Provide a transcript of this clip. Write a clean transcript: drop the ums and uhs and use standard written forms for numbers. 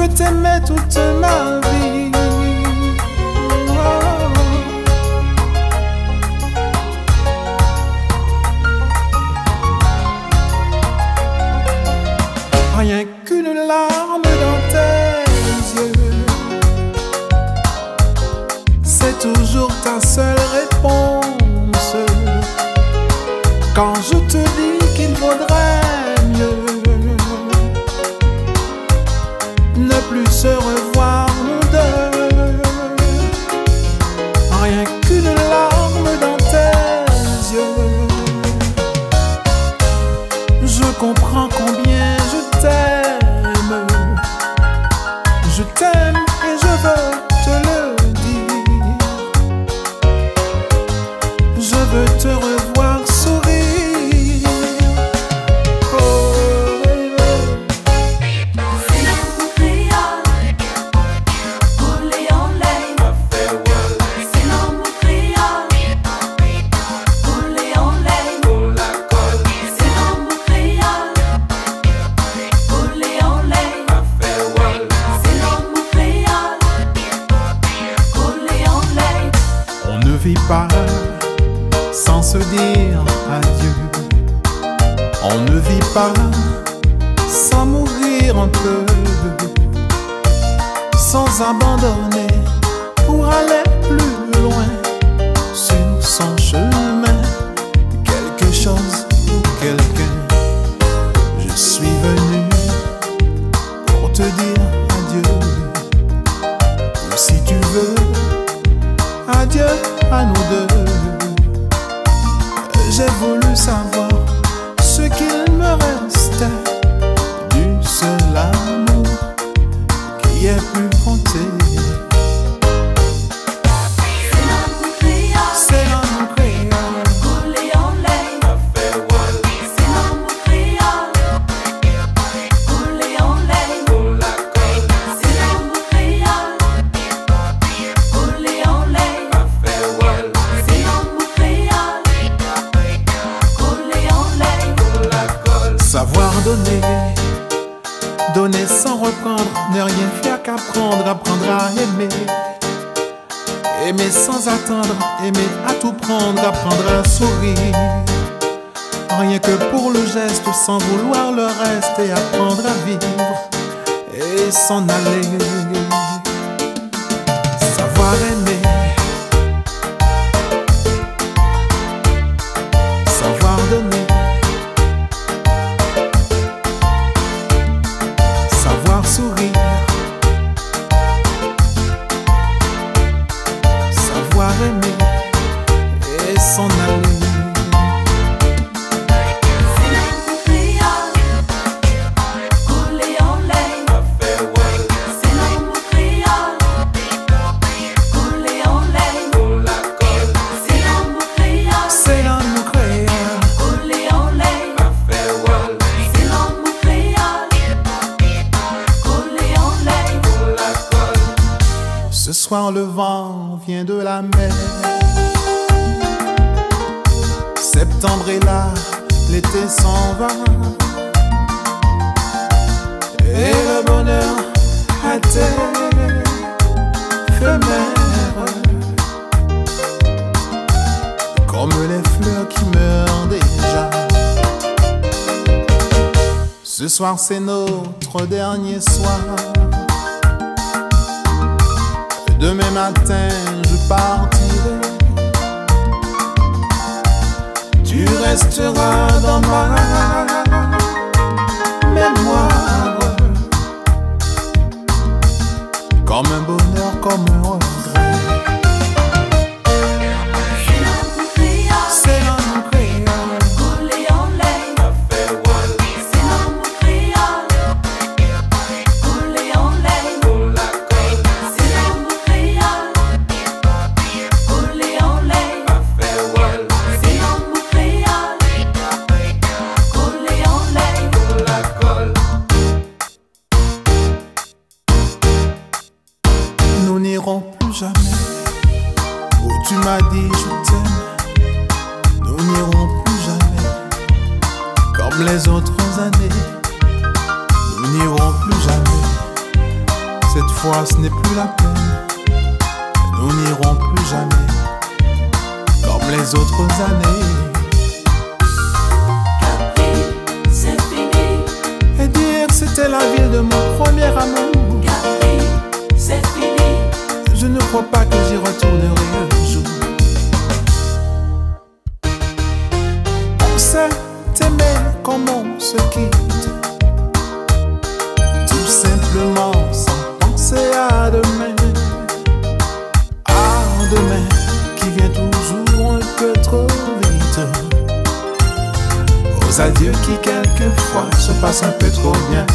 veux t'aimer toute ma vie. Rien qu'une larme dans tes yeux, c'est toujours ta seule réponse. Quand je te dis qu'il vaudrait mieux ne plus se revoir nous deux, rien qu'une larme dans tes yeux, je comprends combien je t'aime. Je t'aime et je veux te le dire. Je veux te revoir sourire. Oh, c'est l'amour créole, olé olé. C'est l'amour créole, olé olé. C'est l'amour créole, olé olé. C'est l'amour créole, olé olé. on ne vit pas sans se dire adieu. On ne vit pas sans mourir un peu, sans abandonner pour aller plus loin sur son chemin. Quelque chose ou quelqu'un, je suis venu pour te dire adieu. Ou si tu veux, adieu à nous deux. J'ai voulu savoir ce qu'il me restait du seul amour qui ait pu compter. C'est l'amour créole, C'est l'amour créole, olé olé. C'est l'amour créole, olé olé. C'est l'amour créole, olé olé. C'est l'amour créole, olé olé. savoir donner, donner sans reprendre, ne rien faire qu'apprendre, apprendre à aimer. Aimer sans attendre, aimer à tout prendre, apprendre à sourire. Rien que pour le geste, sans vouloir le reste, et apprendre à vivre et s'en aller. Savoir aimer, savoir donner, savoir sourire, savoir aimer et s'en aller. C'est l'amour créole, olé olé. C'est l'amour créole, olé olé. C'est l'amour créole, C'est l'amour créole, olé olé. C'est l'amour créole, olé olé. ce soir le vent vient de la mer. Septembre est là, l'été s'en va, et le bonheur a été éphémère, comme les fleurs qui meurent déjà. Ce soir c'est notre dernier soir. Demain matin je partirai. Tu resteras dans ma mémoire, comme un bonheur, comme un regret. C'est l'amour créole, C'est l'amour créole, olé olé. C'est l'amour créole, olé olé. C'est l'amour créole, olé olé. C'est l'amour créole, olé olé. nous n'irons plus jamais où tu m'as dit je t'aime. Nous n'irons plus jamais comme les autres années. Nous n'irons plus jamais Parfois ce n'est plus la peine, nous n'irons plus jamais comme les autres années. Capri, c'est fini. Et dire c'était la ville de mon premier amour. Capri, c'est fini. Je ne crois pas que j'y retournerai un jour. On s'est aimé comme on se quitte, tout simplement sans penser à demain. À demain qui vient toujours un peu trop vite. Aux adieux qui quelquefois se passent un peu trop bien.